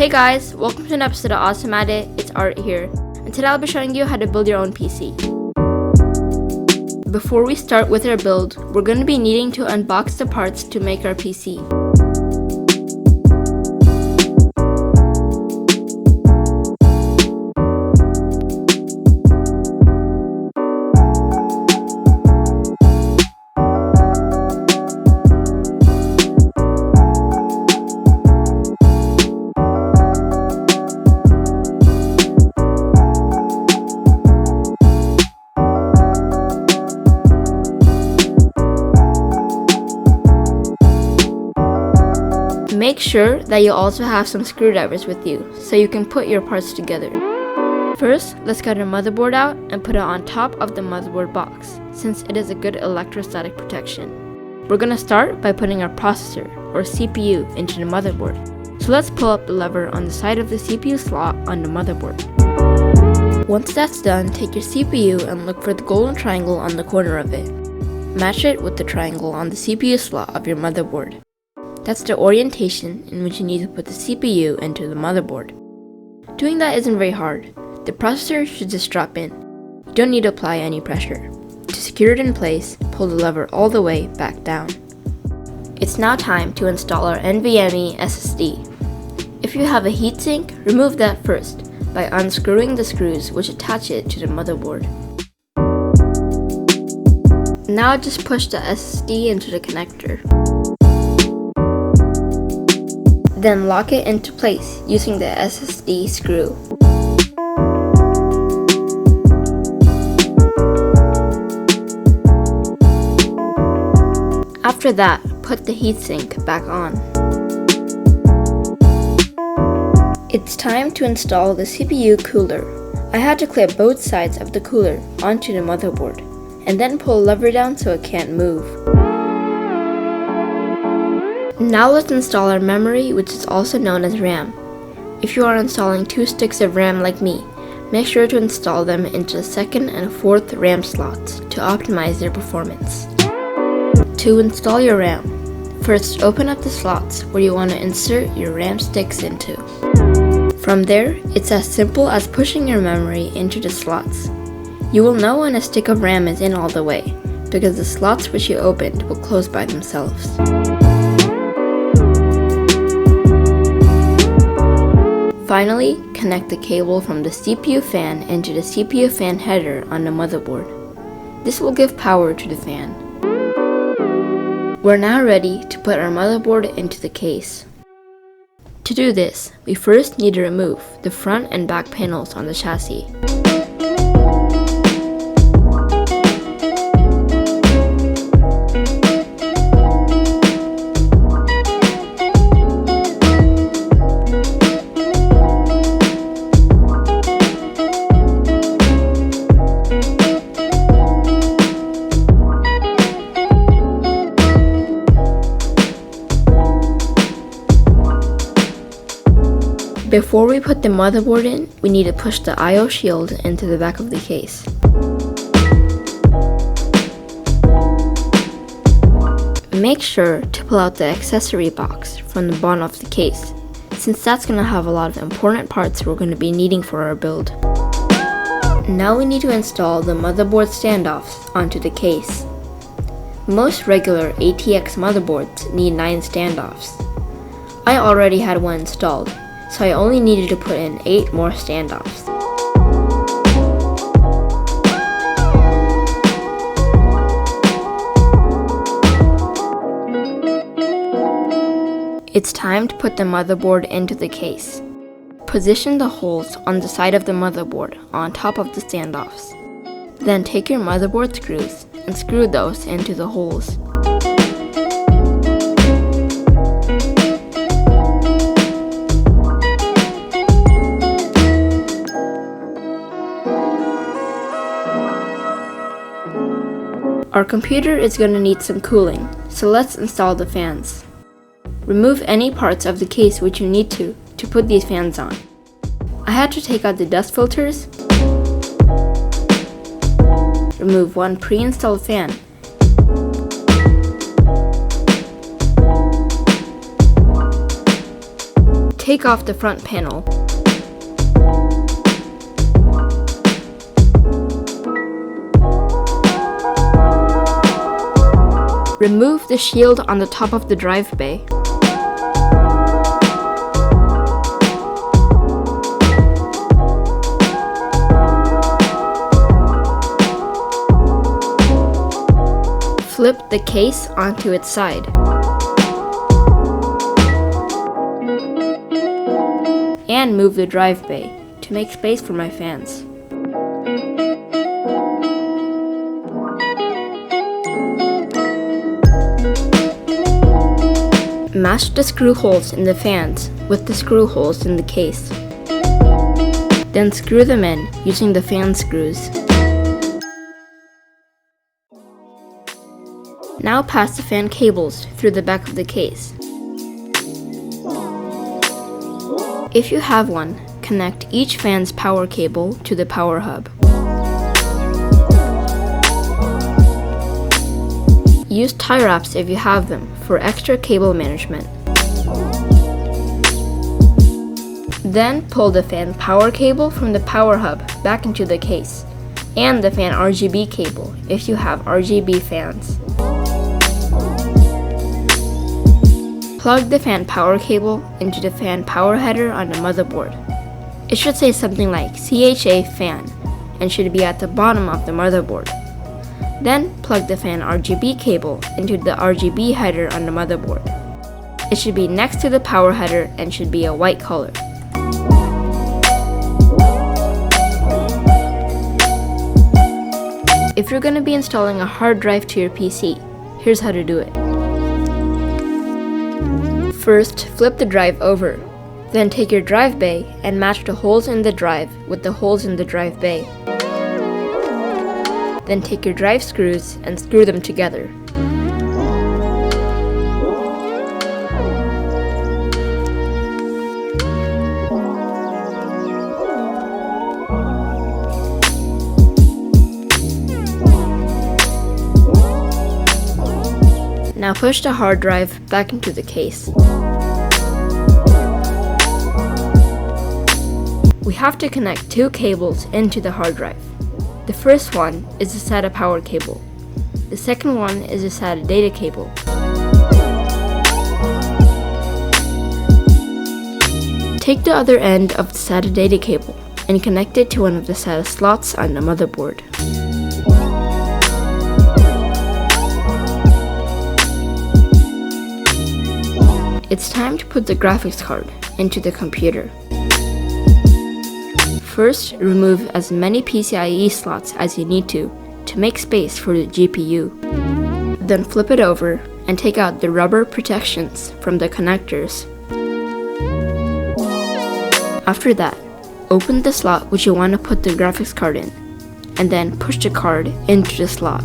Hey guys, welcome to an episode of Awesome at It. It's Art here, and today I'll be showing you how to build your own PC. Before we start with our build, we're going to be needing to unbox the parts to make our PC. Make sure that you also have some screwdrivers with you, so you can put your parts together. First, let's get our motherboard out and put it on top of the motherboard box, since it is a good electrostatic protection. We're gonna start by putting our processor, or CPU, into the motherboard. So let's pull up the lever on the side of the CPU slot on the motherboard. Once that's done, take your CPU and look for the golden triangle on the corner of it. Match it with the triangle on the CPU slot of your motherboard. That's the orientation in which you need to put the CPU into the motherboard. Doing that isn't very hard. The processor should just drop in. You don't need to apply any pressure. To secure it in place, pull the lever all the way back down. It's now time to install our NVMe SSD. If you have a heatsink, remove that first by unscrewing the screws which attach it to the motherboard. Now just push the SSD into the connector. Then lock it into place using the SSD screw. After that, put the heatsink back on. It's time to install the CPU cooler. I had to clip both sides of the cooler onto the motherboard, and then pull the lever down so it can't move. Now let's install our memory, which is also known as RAM. If you are installing 2 sticks of RAM like me, make sure to install them into the 2nd and 4th RAM slots to optimize their performance. To install your RAM, first open up the slots where you want to insert your RAM sticks into. From there, it's as simple as pushing your memory into the slots. You will know when a stick of RAM is in all the way, because the slots which you opened will close by themselves. Finally, connect the cable from the CPU fan into the CPU fan header on the motherboard. This will give power to the fan. We're now ready to put our motherboard into the case. To do this, we first need to remove the front and back panels on the chassis. Before we put the motherboard in, we need to push the I/O shield into the back of the case. Make sure to pull out the accessory box from the bottom of the case, since that's going to have a lot of important parts we're going to be needing for our build. Now we need to install the motherboard standoffs onto the case. Most regular ATX motherboards need 9 standoffs. I already had one installed, so I only needed to put in 8 more standoffs. It's time to put the motherboard into the case. Position the holes on the side of the motherboard on top of the standoffs. Then take your motherboard screws and screw those into the holes. Our computer is going to need some cooling, so let's install the fans. Remove any parts of the case which you need to put these fans on. I had to take out the dust filters, remove one pre-installed fan, take off the front panel. Remove the shield on the top of the drive bay. Flip the case onto its side. And move the drive bay to make space for my fans. Match the screw holes in the fans with the screw holes in the case. Then screw them in using the fan screws. Now pass the fan cables through the back of the case. If you have one, connect each fan's power cable to the power hub. Use tie wraps if you have them for extra cable management. Then pull the fan power cable from the power hub back into the case, and the fan RGB cable if you have RGB fans. Plug the fan power cable into the fan power header on the motherboard. It should say something like CHA fan and should be at the bottom of the motherboard. Then plug the fan RGB cable into the RGB header on the motherboard. It should be next to the power header and should be a white color. If you're going to be installing a hard drive to your PC, here's how to do it. First, flip the drive over. Then take your drive bay and match the holes in the drive with the holes in the drive bay. Then take your drive screws and screw them together. Now push the hard drive back into the case. We have to connect two cables into the hard drive. The first one is the SATA power cable. The second one is the SATA data cable. Take the other end of the SATA data cable and connect it to one of the SATA slots on the motherboard. It's time to put the graphics card into the computer. First, remove as many PCIe slots as you need to make space for the GPU. Then flip it over and take out the rubber protections from the connectors. After that, open the slot which you want to put the graphics card in, and then push the card into the slot.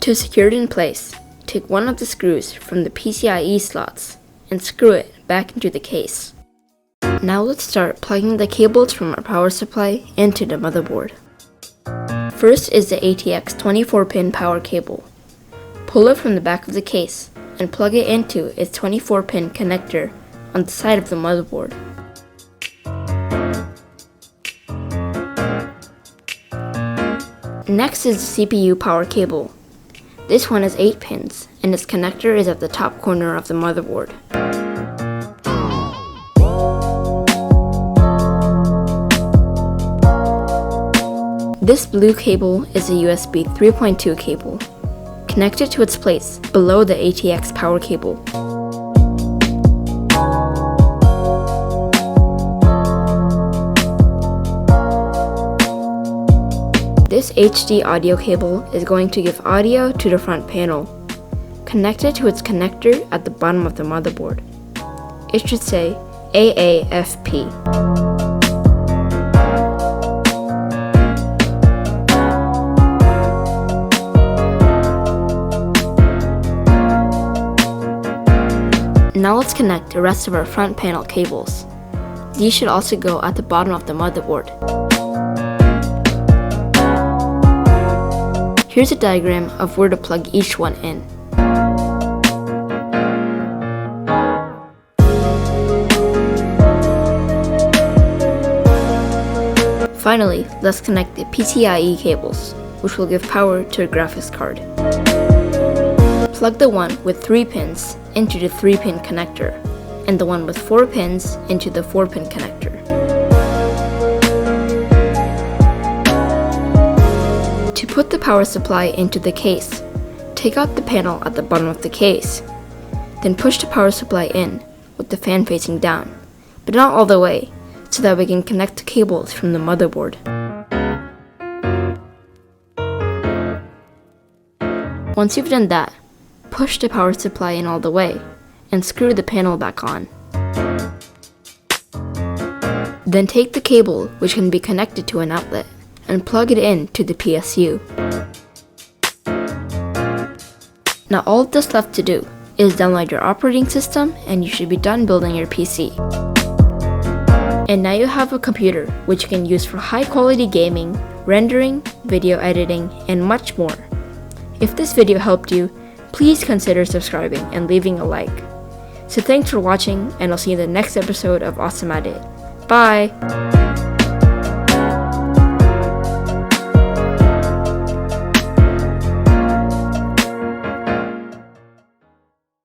To secure it in place, take one of the screws from the PCIe slots and screw it back into the case. Now let's start plugging the cables from our power supply into the motherboard. First is the ATX 24-pin power cable. Pull it from the back of the case and plug it into its 24-pin connector on the side of the motherboard. Next is the CPU power cable. This one has 8 pins, and its connector is at the top corner of the motherboard. This blue cable is a USB 3.2 cable. Connect it to its place below the ATX power cable. This HD audio cable is going to give audio to the front panel. Connect it to its connector at the bottom of the motherboard. It should say AAFP. Now let's connect the rest of our front panel cables. These should also go at the bottom of the motherboard. Here's a diagram of where to plug each one in. Finally, let's connect the PCIe cables, which will give power to your graphics card. Plug the one with 3 pins into the 3-pin connector, and the one with 4 pins into the 4-pin connector. To put the power supply into the case, take out the panel at the bottom of the case. Then push the power supply in with the fan facing down, but not all the way, so that we can connect the cables from the motherboard. Once you've done that, push the power supply in all the way and screw the panel back on. Then take the cable, which can be connected to an outlet, and plug it in to the PSU. Now all that's left to do is download your operating system and you should be done building your PC. And now you have a computer which you can use for high quality gaming, rendering, video editing, and much more. If this video helped you, please consider subscribing and leaving a like. So thanks for watching, and I'll see you in the next episode of Awesome at It. Bye!